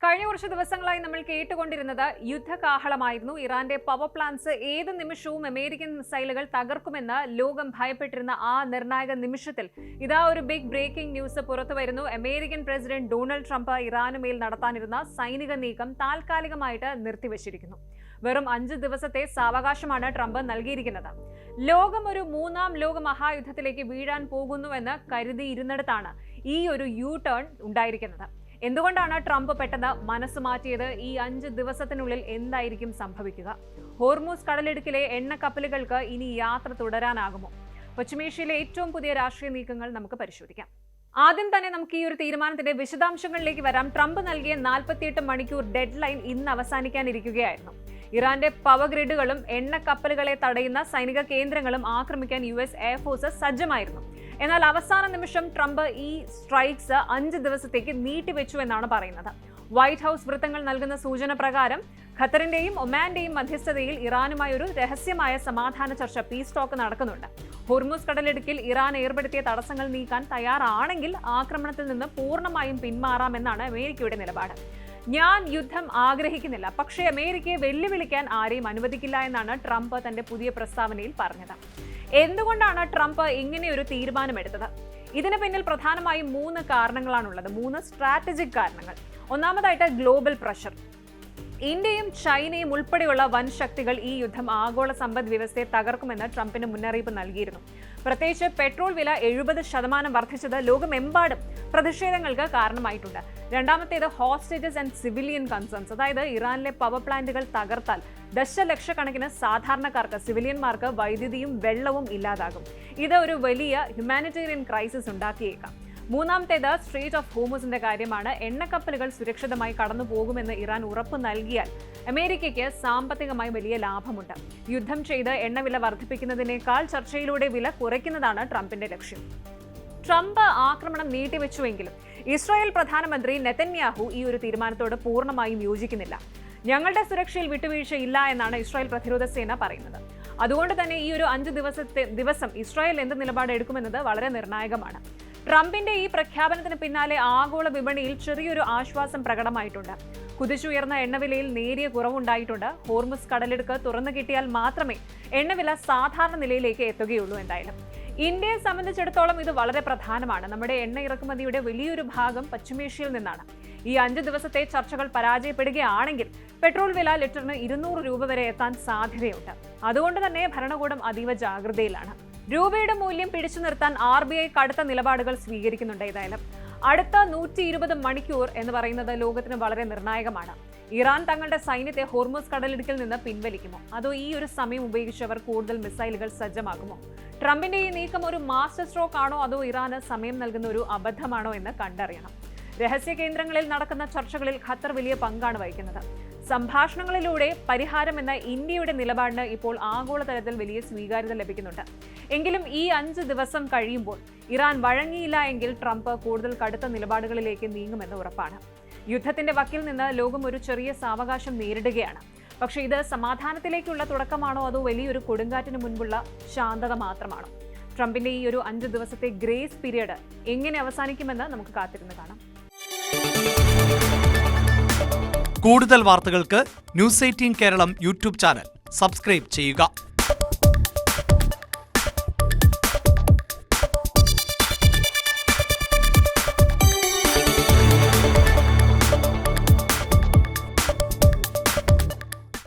കഴിഞ്ഞ കുറച്ച് ദിവസങ്ങളായി നമ്മൾ കേട്ടുകൊണ്ടിരുന്നത് യുദ്ധകാഹളമായിരുന്നു. ഇറാന്റെ പവർ പ്ലാന്റ്സ് ഏത് നിമിഷവും അമേരിക്കൻ മിസൈലുകൾ തകർക്കുമെന്ന് ലോകം ഭയപ്പെട്ടിരുന്ന ആ നിർണായക നിമിഷത്തിൽ ഇതാ ഒരു ബിഗ് ബ്രേക്കിംഗ് ന്യൂസ് പുറത്തു വരുന്നു. അമേരിക്കൻ പ്രസിഡന്റ് ഡൊണാൾഡ് ട്രംപ് ഇറാനുമേൽ നടത്താനിരുന്ന സൈനിക നീക്കം താൽക്കാലികമായിട്ട് നിർത്തിവച്ചിരിക്കുന്നു. വെറും 5 ദിവസത്തെ സാവകാശമാണ് ട്രംപ് നൽകിയിരിക്കുന്നത്. ലോകം ഒരു മൂന്നാം ലോക മഹായുദ്ധത്തിലേക്ക് വീഴാൻ പോകുന്നുവെന്ന് കരുതിയിരുന്നിടത്താണ് ഈ ഒരു യു ടേൺ ഉണ്ടായിരിക്കുന്നത്. എന്തുകൊണ്ടാണ് ട്രംപ് പെട്ടെന്ന് മനസ്സ് മാറ്റിയത്? ഈ 5 ദിവസത്തിനുള്ളിൽ എന്തായിരിക്കും സംഭവിക്കുക? ഹോർമൂസ് കടലിടുക്കിലെ എണ്ണക്കപ്പലുകൾക്ക് ഇനി യാത്ര തുടരാനാകുമോ? പശ്ചിമേഷ്യയിലെ ഏറ്റവും പുതിയ രാഷ്ട്രീയ നീക്കങ്ങൾ നമുക്ക് പരിശോധിക്കാം. ആദ്യം തന്നെ നമുക്ക് ഈ ഒരു തീരുമാനത്തിന്റെ വിശദാംശങ്ങളിലേക്ക് വരാം. ട്രംപ് നൽകിയ 48 മണിക്കൂർ ഡെഡ് ലൈൻ ഇന്ന് അവസാനിക്കാനിരിക്കുകയായിരുന്നു. ഇറാന്റെ പവർ ഗ്രിഡുകളും എണ്ണക്കപ്പലുകളെ തടയുന്ന സൈനിക കേന്ദ്രങ്ങളും ആക്രമിക്കാൻ US എയർഫോഴ്സ് സജ്ജമായിരുന്നു. എന്നാൽ അവസാന നിമിഷം ട്രംപ് ഈ സ്ട്രൈക്സ് 5 ദിവസത്തേക്ക് നീട്ടിവെച്ചു എന്നാണ് പറയുന്നത്. വൈറ്റ് ഹൌസ് വൃത്തങ്ങൾ നൽകുന്ന സൂചന പ്രകാരം ഖത്തറിന്റെയും ഒമാന്റെയും മധ്യസ്ഥതയിൽ ഇറാനുമായി ഒരു രഹസ്യമായ സമാധാന ചർച്ച പീസ് ടോക്ക് നടക്കുന്നുണ്ട്. ഹോർമൂസ് കടലിടുക്കിൽ ഇറാൻ ഏർപ്പെടുത്തിയ തടസ്സങ്ങൾ നീക്കാൻ തയ്യാറാണെങ്കിൽ ആക്രമണത്തിൽ നിന്ന് പൂർണ്ണമായും പിന്മാറാമെന്നാണ് അമേരിക്കയുടെ നിലപാട്. ഞാൻ യുദ്ധം ആഗ്രഹിക്കുന്നില്ല, പക്ഷേ അമേരിക്കയെ വെല്ലുവിളിക്കാൻ ആരെയും അനുവദിക്കില്ല എന്നാണ് ട്രംപ് തന്റെ പുതിയ പ്രസ്താവനയിൽ പറഞ്ഞത്. എന്തുകൊണ്ടാണ് ട്രംപ് ഇങ്ങനെയൊരു തീരുമാനമെടുത്തത്? ഇതിന് പിന്നിൽ പ്രധാനമായും 3 കാരണങ്ങളാണുള്ളത്. 3 സ്ട്രാറ്റജിക് കാരണങ്ങൾ. ഒന്നാമതായിട്ട് ഗ്ലോബൽ പ്രഷർ. ഇന്ത്യയും ചൈനയും ഉൾപ്പെടെയുള്ള വൻ ശക്തികൾ ഈ യുദ്ധം ആഗോള സമ്പദ് വ്യവസ്ഥയെ തകർക്കുമെന്ന് ട്രംപിന് മുന്നറിയിപ്പ് നൽകിയിരുന്നു. പ്രത്യേകിച്ച് പെട്രോൾ വില 70% വർദ്ധിച്ചത് ലോകമെമ്പാടും പ്രതിഷേധങ്ങൾക്ക് കാരണമായിട്ടുണ്ട്. രണ്ടാമത്തേത് ഹോസ്റ്റേജസ് ആൻഡ് സിവിലിയൻ കൺസേൺസ്. അതായത് ഇറാനിലെ പവർ പ്ലാന്റുകൾ തകർത്താൽ ദശലക്ഷക്കണക്കിന് സാധാരണക്കാർക്ക്, സിവിലിയന്മാർക്ക് വൈദ്യുതിയും വെള്ളവും ഇല്ലാതാകും. ഇത് ഒരു വലിയ ഹ്യൂമാനിറ്റേറിയൻ ക്രൈസിസ് ഉണ്ടാക്കിയേക്കാം. മൂന്നാമത്തേത് സ്ട്രേറ്റ് ഓഫ് ഹോർമൂസിന്റെ കാര്യമാണ്. എണ്ണക്കപ്പലുകൾ സുരക്ഷിതമായി കടന്നു പോകുമെന്ന് ഇറാൻ ഉറപ്പ് നൽകിയാൽ അമേരിക്കയ്ക്ക് സാമ്പത്തികമായി വലിയ ലാഭമുണ്ട്. യുദ്ധം ചെയ്ത് എണ്ണവില വർദ്ധിപ്പിക്കുന്നതിനേക്കാൾ ചർച്ചയിലൂടെ വില കുറയ്ക്കുന്നതാണ് ട്രംപിന്റെ ലക്ഷ്യം. ട്രംപ് ആക്രമണം നീട്ടിവെച്ചുവെങ്കിലും ഇസ്രായേൽ പ്രധാനമന്ത്രി നെതന്യാഹു ഈ ഒരു തീരുമാനത്തോട് പൂർണ്ണമായും യോജിക്കുന്നില്ല. ഞങ്ങളുടെ സുരക്ഷയിൽ വിട്ടുവീഴ്ചയില്ല എന്നാണ് ഇസ്രായേൽ പ്രതിരോധ സേന പറയുന്നത്. അതുകൊണ്ട് തന്നെ ഈ ഒരു 5 ദിവസം ഇസ്രായേൽ എന്ത് നിലപാട് എടുക്കുമെന്നത് വളരെ നിർണായകമാണ്. ട്രംപിന്റെ ഈ പ്രഖ്യാപനത്തിന് പിന്നാലെ ആഗോള വിപണിയിൽ ചെറിയൊരു ആശ്വാസം പ്രകടമായിട്ടുണ്ട്. കുതിച്ചുയർന്ന എണ്ണവിലയിൽ നേരിയ കുറവുണ്ടായിട്ടുണ്ട്. ഹോർമുസ് കടലിടുക്ക് തുറന്നു കിട്ടിയാൽ മാത്രമേ എണ്ണവില സാധാരണ നിലയിലേക്ക് എത്തുകയുള്ളൂ. എന്തായാലും ഇന്ത്യയെ സംബന്ധിച്ചിടത്തോളം ഇത് വളരെ പ്രധാനമാണ്. നമ്മുടെ എണ്ണ ഇറക്കുമതിയുടെ വലിയൊരു ഭാഗം പശ്ചിമേഷ്യയിൽ നിന്നാണ്. ഈ 5 ദിവസത്തെ ചർച്ചകൾ പരാജയപ്പെടുകയാണെങ്കിൽ പെട്രോൾ വില ലിറ്ററിന് 200 രൂപ വരെ എത്താൻ സാധ്യതയുണ്ട്. അതുകൊണ്ട് തന്നെ ഭരണകൂടം അതീവ ജാഗ്രതയിലാണ്. രൂപയുടെ മൂല്യം പിടിച്ചു നിർത്താൻ RBI കടുത്ത നിലപാടുകൾ സ്വീകരിക്കുന്നുണ്ട്. ഏതായാലും അടുത്ത 120 മണിക്കൂർ എന്ന് പറയുന്നത് ലോകത്തിന് വളരെ നിർണായകമാണ്. ഇറാൻ തങ്ങളുടെ സൈന്യത്തെ ഹോർമൂസ് കടലിടുക്കിൽ നിന്ന് പിൻവലിക്കുമോ, അതോ ഈ ഒരു സമയം ഉപയോഗിച്ച് അവർ കൂടുതൽ മിസൈലുകൾ സജ്ജമാക്കുമോ? ട്രംപിന്റെ ഈ നീക്കം ഒരു മാസ്റ്റർ സ്ട്രോക്ക് ആണോ, അതോ ഇറാന് സമയം നൽകുന്ന ഒരു അബദ്ധമാണോ എന്ന് കണ്ടറിയണം. രഹസ്യ കേന്ദ്രങ്ങളിൽ നടക്കുന്ന ചർച്ചകളിൽ ഖത്തർ വലിയ പങ്കാണ് വഹിക്കുന്നത്. സംഭാഷണങ്ങളിലൂടെ പരിഹാരം എന്ന ഇന്ത്യയുടെ നിലപാടിന് ഇപ്പോൾ ആഗോളതലത്തിൽ വലിയ സ്വീകാര്യത ലഭിക്കുന്നുണ്ട്. എങ്കിലും ഈ 5 ദിവസം കഴിയുമ്പോൾ ഇറാൻ വഴങ്ങിയില്ല എങ്കിൽ ട്രംപ് കൂടുതൽ കടുത്ത നിലപാടുകളിലേക്ക് നീങ്ങുമെന്ന് ഉറപ്പാണ്. യുദ്ധത്തിന്റെ വക്കിൽ നിന്ന് ലോകം ഒരു ചെറിയ സാവകാശം നേരിടുകയാണ്. പക്ഷേ ഇത് സമാധാനത്തിലേക്കുള്ള തുടക്കമാണോ, അതോ വലിയൊരു കൊടുങ്കാറ്റിന് മുൻപുള്ള ശാന്തത മാത്രമാണോ? ട്രംപിന്റെ ഈ ഒരു 5 ദിവസത്തെ ഗ്രേസ് പീരിയഡ് എങ്ങനെ അവസാനിക്കുമെന്ന് നമുക്ക് കാത്തിരുന്ന് കാണാം. കൂടുതൽ വാർത്തകൾക്ക് News 18 Keralam YouTube channel subscribe ചെയ്യുക.